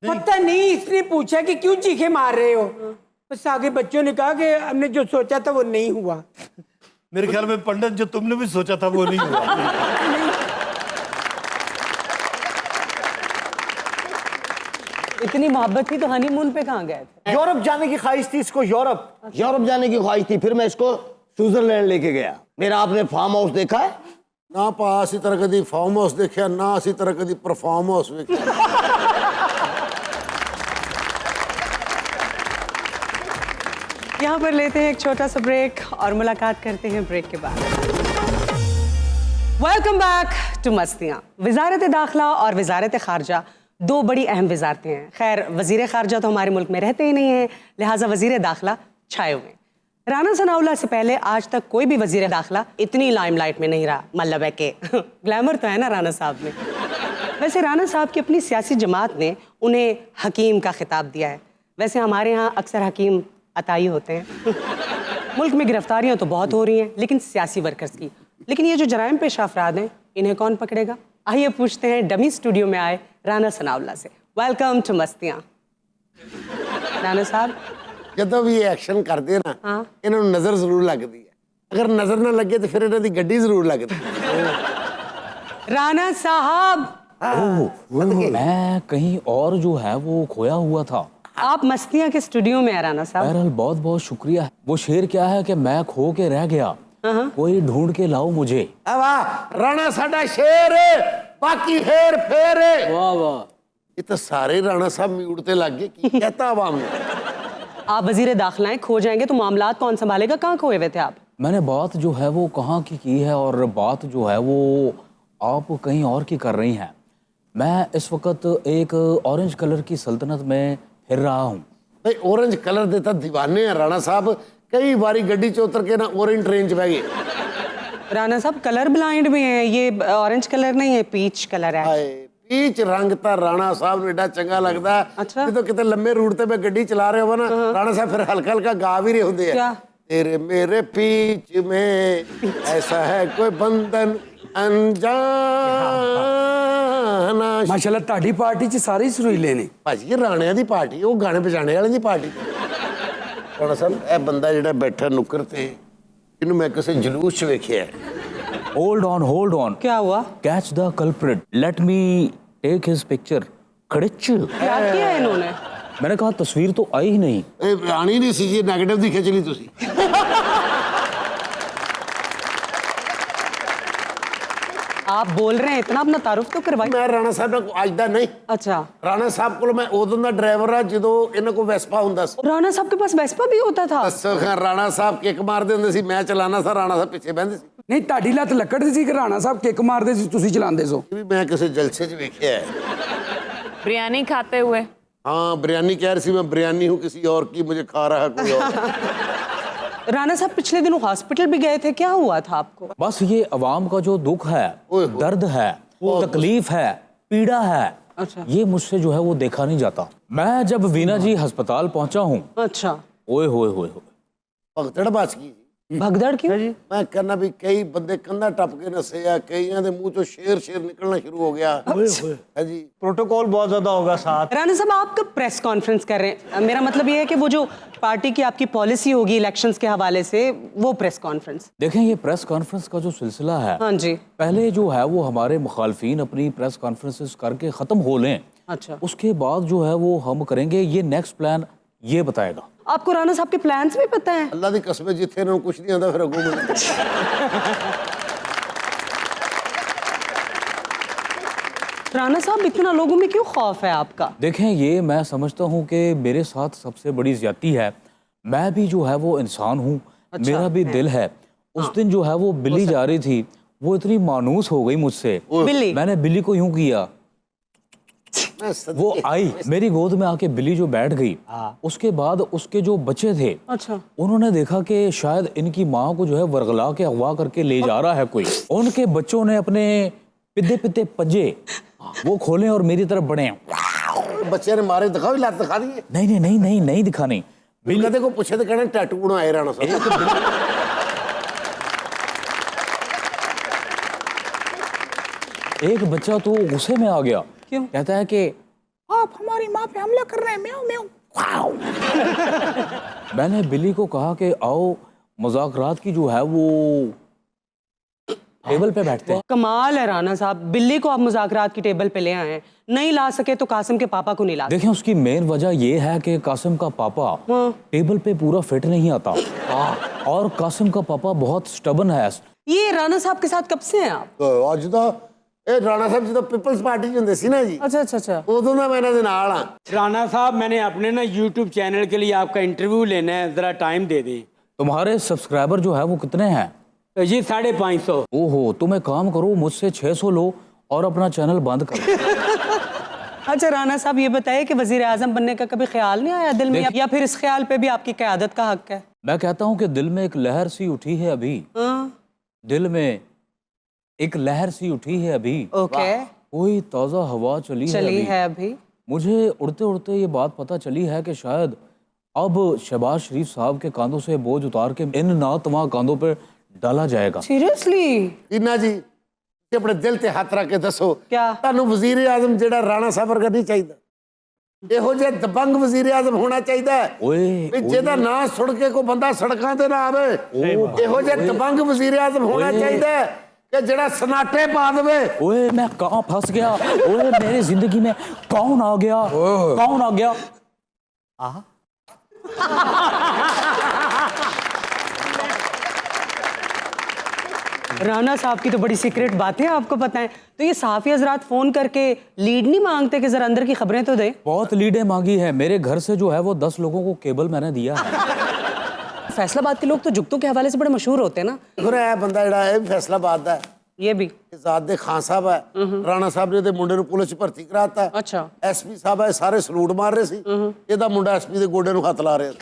पता नहीं, इसने पूछा कि क्यों चीखें मार रहे हो। बस आगे बच्चों ने कहा कि हमने जो सोचा था वो नहीं हुआ। मेरे ख्याल में पंडित जो तुमने भी सोचा था वो नहीं हुआ। इतनी मोहब्बत थी तो हनीमून पे कहाँ गए थे? यूरोप जाने की ख्वाहिश थी इसको, यूरोप। यूरोप जाने की ख्वाहिश थी, फिर मैं इसको स्विट्जरलैंड लेके गया। मेरा आपने फार्म हाउस देखा है? ਨਾ ਪਾ ਅਸੀਂ ਤਰ੍ਹਾਂ ਕਦੀ ਫਾਰਮ ਹਾਊਸ ਦੇਖਿਆ, ਨਾ ਅਸੀਂ ਤਰ੍ਹਾਂ ਕਦੀ ਪਰਫਾਰਮ ਹਾਊਸ ਵੇਖਿਆ। यहाँ पर लेते हैं एक छोटा सा ब्रेक और मुलाकात करते हैं ब्रेक के बाद। Welcome back to Mastiyan. वजारत दाखिला और वजारत खारजा 2 बड़ी अहम वजारतें हैं। खैर, वजीर खारजा तो हमारे मुल्क में रहते ही नहीं हैं, लिहाजा वजीर दाखिला छाए हुए हैं। राना सनाउल्लाह से पहले आज तक कोई भी वजीर दाखिला इतनी लाइमलाइट में नहीं रहा। मतलब है कि ग्लैमर तो है ना राना साहब में। वैसे राना साहब की अपनी सियासी जमात ने उन्हें हकीम का खिताब दिया है। वैसे हमारे यहाँ अक्सर हकीम अताई होते हैं। मुल्क में गिरफ्तारियाँ तो बहुत हो रही हैं, लेकिन सियासी वर्कर्स की। लेकिन ये जो जराइम पेश अफराद हैं, इन्हें कौन पकड़ेगा? आइए पूछते हैं डमी स्टूडियो में आए राना सनाउल्लाह से। Welcome to मस्तियाँ। राना साहब, ਜਦੋਂ ਵੀ ਇਹ ਐਕਸ਼ਨ ਕਰਦੇ ਨਾ, ਇਹਨਾਂ ਨੂੰ ਨਜ਼ਰ ਜ਼ਰੂਰ ਲੱਗਦੀ ਹੈ। ਅਗਰ ਨਜ਼ਰ ਨਾ ਲੱਗੇ ਤਾਂ ਫਿਰ ਇਹਨਾਂ ਦੀ ਗੱਡੀ ਜ਼ਰੂਰ ਲੱਗਦੀ ਹੈ। राना साहब, मैं कहीं और जो है वो खोया हुआ था। आप मस्तियाँ के स्टूडियो में हैं राना साहब। बहरहाल बहुत बहुत शुक्रिया। वो शेर क्या है कि मैं खो के रह गया, कोई ढूंढ के लाओ मुझे। ਵਾਹ, ਰਾਣਾ ਸਾਡਾ ਸ਼ੇਰ ਹੈ, ਬਾਕੀ हेर फेर है। वाह वाह। ये तो सारे राणा साहब म्यूट ते लग गए। की कहता आवाम ने? आप वजीर दाखिला हैं, खो जाएंगे तो मामलात कौन संभालेगा? कहाँ खोए हुए थे आप? मैंने बात जो है वो कहाँ की है और बात जो है वो आप कहीं और की कर रही हैं। मैं इस वक्त एक ऑरेंज कलर की सल्तनत में फिर रहा हूँ। भाई ऑरेंज कलर दे तां दीवाने हैं राणा साहब, कई बारी गड्डी च उतर के ना ऑरेंज ट्रेन च बह गए। राणा साहब कलर ब्लाइंड भी हैं, ये ऑरेंज कलर नहीं है, पीच कलर है। हाय पीच रंग ਤਾਂ ਰਾਣਾ ਸਾਹਿਬ ਨੂੰ ਏਡਾ ਚੰਗਾ ਲੱਗਦਾ ਅੱਛਾ। ਜਦੋਂ ਕਿਤੇ ਲੰਮੇ ਰੂਟ ਤੇ ਮੈਂ ਗੱਡੀ ਚਲਾ ਰਿਹਾ ਹੋਵਾਂ ਨਾ ਰਾਣਾ ਸਾਹਿਬ ਫਿਰ ਹਲਕਾ ਹਲਕਾ ਗਾ ਵੀ ਰਹੇ ਹੁੰਦੇ ਆ क्या? तेरे मेरे पीच में ऐसा है कोई बंधन अनजाना। ਮਾਸ਼ਾਅੱਲਾ ਤੁਹਾਡੀ ਪਾਰਟੀ 'ਚ ਸਾਰੇ ਹੀ ਸੁਰੀਲੇ ਨੇ। ਭਾਜੀ ਇਹ ਰਾਣਿਆਂ ਦੀ ਪਾਰਟੀ, ਉਹ ਗਾਣੇ ਵਜਾਣੇ ਵਾਲਿਆਂ ਦੀ ਪਾਰਟੀ। ਰਾਣਾ ਸਾਹਿਬ ਇਹ ਬੰਦਾ ਜਿਹੜਾ ਬੈਠਾ ਨੁੱਕਰ ਤੇ ਇਹਨੂੰ ਮੈਂ ਕਿਸੇ ਜਲੂਸ 'ਚ ਵੇਖਿਆ। Hold on. क्या हुआ? Catch the culprit, let me take his picture. खड़िच। क्या किया है इन्होंने? मैंने कहा तस्वीर तो आई ही नहीं। ਇਹ ਰਾਣੀ ਨਹੀਂ ਸੀ ਜੀ, ਨੈਗੇਟਿਵ ਦੀ ਖਿੱਚ ਲਈ ਤੁਸੀਂ। आप बोल रहे हैं इतना, अपना तारुफ तो करवाइए। ਮੈਂ ਰਾਣਾ ਸਾਹਿਬ ਨਾਲ ਅੱਜ ਦਾ ਨਹੀਂ, अच्छा, ਰਾਣਾ ਸਾਹਿਬ ਕੋਲ ਮੈਂ ਉਦੋਂ ਦਾ ਡਰਾਈਵਰ ਆ ਜਦੋਂ ਇਹਨਾਂ ਕੋਲ ਵੈਸਪਾ ਹੁੰਦਾ ਸੀ। राणा साहब के पास वेस्पा भी होता था? ਦੱਸੋ ਖਾਂ ਰਾਣਾ ਸਾਹਿਬ ਕਿੱਕ ਮਾਰਦੇ ਹੁੰਦੇ ਸੀ, ਮੈਂ ਚਲਾਣਾ ਸੀ, ਰਾਣਾ ਸਾਹਿਬ ਪਿੱਛੇ ਬਹਿੰਦੇ ਸੀ। ਨਹੀਂ ਤੁਹਾਡੀ ਲੱਤ ਲੱਕੜ ਦੀ ਸੀ ਕਿ ਰਾਣਾ ਸਾਹਿਬ ਕਿੱਕ ਮਾਰਦੇ ਸੀ ਤੁਸੀਂ ਚਲਾਉਂਦੇ ਸੋ? ਇਹ ਵੀ ਮੈਂ ਕਿਸੇ ਜਲਸੇ 'ਚ ਵੇਖਿਆ ਹੈ। बिरयानी खाते हुए। हाँ बिरयानी कह रही थी, मैं बिरयानी हूँ किसी और की, मुझे खा रहा है कोई और। राणा साहब पिछले दिनों हॉस्पिटल भी गए थे, क्या हुआ था आपको? बस ये अवाम का जो दुख है, ओए होए। दर्द है, तकलीफ है, पीड़ा है, अच्छा। ये मुझसे जो है वो देखा नहीं जाता। मैं जब वीना जी अस्पताल पहुंचा हूँ, अच्छा, ओए होए होए होए, भगदड़ बच गई। भगदड़ क्यों? मैं कहना भी कई बंदे कंधा टप के नसे आ, कईयां दे मुंह चों शेर निकलना शुरू हो गया है जी। प्रोटोकॉल बहुत ज्यादा होगा साथ। राणा साहब आप कब प्रेस कॉन्फ्रेंस कर रहे हैं? मेरा मतलब ये है कि वो जो पार्टी की आपकी पॉलिसी होगी इलेक्शंस के हवाले से, वो प्रेस कॉन्फ्रेंस। देखें ये प्रेस कॉन्फ्रेंस का जो सिलसिला है, हाँ जी। पहले जो है वो हमारे मुखालफीन अपनी प्रेस कॉन्फ्रेंसेस करके ख़त्म हो लें, अच्छा, उसके बाद जो है वो हम करेंगे। ये नेक्स्ट प्लान ये बताएगा। आपको राणा साहब के प्लान्स भी पता है? अल्लाह दी कसम जिथे इन्होंने कुछ नहीं आंदा फिर अगों में राणा साहब इतना लोगों में क्यों खौफ है आपका? देखें ये मैं समझता हूँ कि मेरे साथ सबसे बड़ी ज्यादती है। मैं भी जो है वो इंसान हूँ, अच्छा, मेरा भी दिल है। उस दिन जो है वो बिल्ली जा रही थी, वो इतनी मानूस हो गई मुझसे, बिल्ली? मैंने बिल्ली को यूं किया, वो आई मेरी गोद में आके बिल्ली जो बैठ गई। उसके बाद उसके जो बच्चे थे, अच्छा, उन्होंने देखा कि शायद इनकी माँ को जो है वर्गला के अगवा करके ले जा रहा है कोई। उनके बच्चों ने अपने पिद्दे पिद्दे पंजे वो खोले और मेरी तरफ बढ़े। बच्चे ने मारे दिखा भी लात दिखा दिए। नहीं दिखानी। कदे को पूछे तो कहना टैटू बनाए राणा साहब। एक बच्चा तो गुस्से में आ गया, क्यों? कहता है कि आप हमारी माँ पे हमला कर रहे हैं, म्याऊं म्याऊं। मैंने बिल्ली को कहा कि आओ मुज़ाकरात की जो है वो टेबल पे बैठते हैं। कमाल है राणा साहब, बिल्ली को आप मुज़ाकरात की टेबल पे ले आए हैं। नहीं ला सके तो कासिम के पापा को नहीं ला। देखें उसकी मेन वजह ये है कि कासिम का पापा टेबल पे पूरा फिट नहीं आता, और कासिम का पापा बहुत स्टबन है। ये राणा साहब के साथ कब से हैं आप? ਅੱਜ ਦਾ ਇਹ ਰਾਣਾ ਸਾਹਿਬ ਜਦੋਂ ਪੀਪल्स ਪਾर्टी ਚ ਹੁੰਦੇ ਸੀ ਨਾ ਜੀ, अच्छा अच्छा अच्छा, ਉਦੋਂ ਦਾ ਮੈਂ ਇਹਨਾਂ ਦੇ ਨਾਲ ਆ। राणा साहब मैंने अपने ना यूट्यूब चैनल के लिए आपका इंटरव्यू लेना है, जरा टाइम दे दें। तुम्हारे सब्सक्राइबर जो है वो कितने हैं? तो जी 550। ओहो, तुम एक काम करो, मुझसे 600 लो और अपना चैनल बंद करो। अच्छा राणा साहब ये बताइए कि वजीर आजम बनने का कभी ख्याल नहीं आया दिल में, या फिर इस ख्याल पे भी आपकी क़यादत का हक है? मैं कहता हूँ कि दिल में एक लहर सी उठी है अभी, दिल में एक लहर सी उठी है अभी, ओके, कोई ताज़ा हवा चली है अभी। मुझे उड़ते उड़ते ये बात पता चली है कि शायद अब शहबाज शरीफ साहब के कांधों से बोझ उतार के इन नातवा कांधों पे डाला जाएगा। सीरियसली? इन्ना जी ਤੇ ਆਪਣੇ ਦਿਲ ਤੇ ਹੱਥ ਰੱਖ ਕੇ ਦੱਸੋ, क्या? ਤੁਹਾਨੂੰ ਵਜ਼ੀਰ ਆਜ਼ਮ ਜਿਹੜਾ ਰਾਣਾ ਸਾਹਿਬ ਵਰਗਾ ਨਹੀਂ ਚਾਹੀਦਾ? ਇਹੋ ਜਿਹਾ ਦਬੰਗ ਵਜ਼ੀਰ ਆਜ਼ਮ ਹੋਣਾ ਚਾਹੀਦਾ ਹੈ ओए ਵੀ ਜਿਹਦਾ ਨਾਂ ਸੁਣ ਕੇ ਕੋਈ ਬੰਦਾ ਸੜਕਾਂ ਤੇ ਨਾ ਆਵੇ। ਇਹੋ ਜਿਹਾ ਦਬੰਗ ਵਜ਼ੀਰ ਆਜ਼ਮ ਹੋਣਾ ਚਾਹੀਦਾ ਹੈ ਕਿ ਜਿਹੜਾ ਸਨਾਟੇ ਪਾ ਦੇਵੇ। ओए मैं कहाँ फंस गया? ओए मेरी जिंदगी में कौन आ गया? कौन आ गया? राणा साहब की तो बड़ी सीक्रेट बातें आपको पता है, तो ये सहाफ़ी हजरात फ़ोन करके लीड नहीं मांगते कि ज़रा अंदर की खबरें तो दें? बहुत लीडें मांगी है। मेरे घर से जो है वो 10 लोगों को केबल मैंने दिया है। फैसलाबाद के लोग तो जुगतों के हवाले से बड़े मशहूर होते हैं ना। देखो ਇਹ ਬੰਦਾ ਜਿਹੜਾ ਇਹ ਫੈਸਲਾਬਾਦ ਦਾ ये भी ਜ਼ਾਦੇ ਖਾਨ ਸਾਹਿਬ ਹੈ ਰਾਣਾ ਸਾਹਿਬ ਨੇ ਉਹਦੇ ਮੁੰਡੇ ਨੂੰ ਪੁਲਿਸ 'ਚ ਭਰਤੀ ਕਰਾਤਾ अच्छा ਐਸਪੀ ਸਾਹਿਬ ਹੈ ਸਾਰੇ ਸਲੂਟ ਮਾਰ ਰਹੇ ਸੀ ਇਹਦਾ ਮੁੰਡਾ ਐਸਪੀ ਦੇ ਗੋਡੇ ਨੂੰ ਹੱਥ ਲਾ ਰਿਹਾ ਸੀ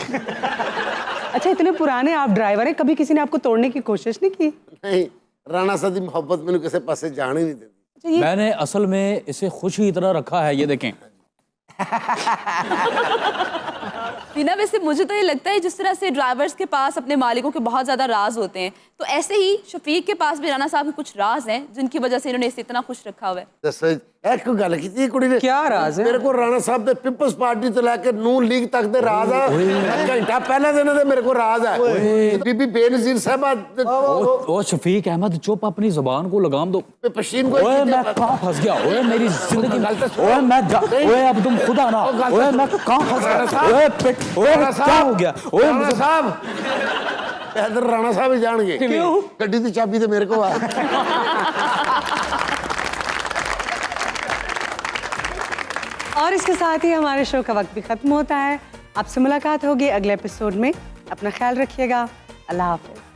अच्छा इतने पुराने आप ड्राइवर हैं, कभी किसी ने आपको तोड़ने की कोशिश नहीं की? ਨਹੀਂ ਰਾਣਾ ਸਾਹਿਬ ਦੀ ਮੁਹੱਬਤ ਮੈਨੂੰ ਕਿਸੇ ਪਾਸੇ ਜਾਣ ਹੀ ਨਹੀਂ ਦਿੰਦੀ मैंने असल में इसे खुश ही इतना रखा है, ये देखें। बिना वैसे मुझे तो ये लगता है जिस तरह से ड्राइवर्स के पास अपने मालिकों के बहुत ज़्यादा राज होते हैं, तो ऐसे ही शफीक के पास भी राणा साहब के कुछ राज हैं जिनकी वजह से इन्होंने इसे इतना खुश रखा हुआ है। ਦੱਸੋ ਇੱਕ ਗੱਲ ਕੀਤੀ ਕੁੜੀ ਨੇ क्या राज है? ਮੇਰੇ ਕੋਲ ਰਾਣਾ ਸਾਹਿਬ ਦੇ ਪੀਪਲਸ ਪਾਰਟੀ ਤੋਂ ਲੈ ਕੇ ਨੂਨ ਲੀਗ ਤੱਕ ਦੇ ਰਾਜ ਆ ਘੰਟਾ ਪਹਿਲਾਂ ਦੇ ਇਹਨਾਂ ਦੇ ਮੇਰੇ ਕੋਲ ਰਾਜ ਹੈ ਬੀਬੀ ਬੇਨਜ਼ੀਰ ਸਾਹਿਬਾ ओ शफीक अहमद चुप, अपनी जुबान को लगाम दो। पशीन को ओए मैं कहाँ फंस गया? ओए मेरी जिंदगी ओए ओए अब तुम खुदा ना। ओए मैं कहाँ फंस गया? ओए ओए क्या हो गया? ओए ਰਾਣਾ ਸਾਹਿਬ ਇਧਰ ਰਾਣਾ ਸਾਹਿਬ ਹੀ ਜਾਣਗੇ ਕਿਉਂ ਗੱਡੀ ਦੀ ਚਾਬੀ ਤੇ ਮੇਰੇ ਕੋਲ ਆ और इसके साथ ही हमारे शो का वक्त भी खत्म होता है। आपसे मुलाकात होगी अगले एपिसोड में। अपना ख्याल रखिएगा। अल्लाह हाफिज।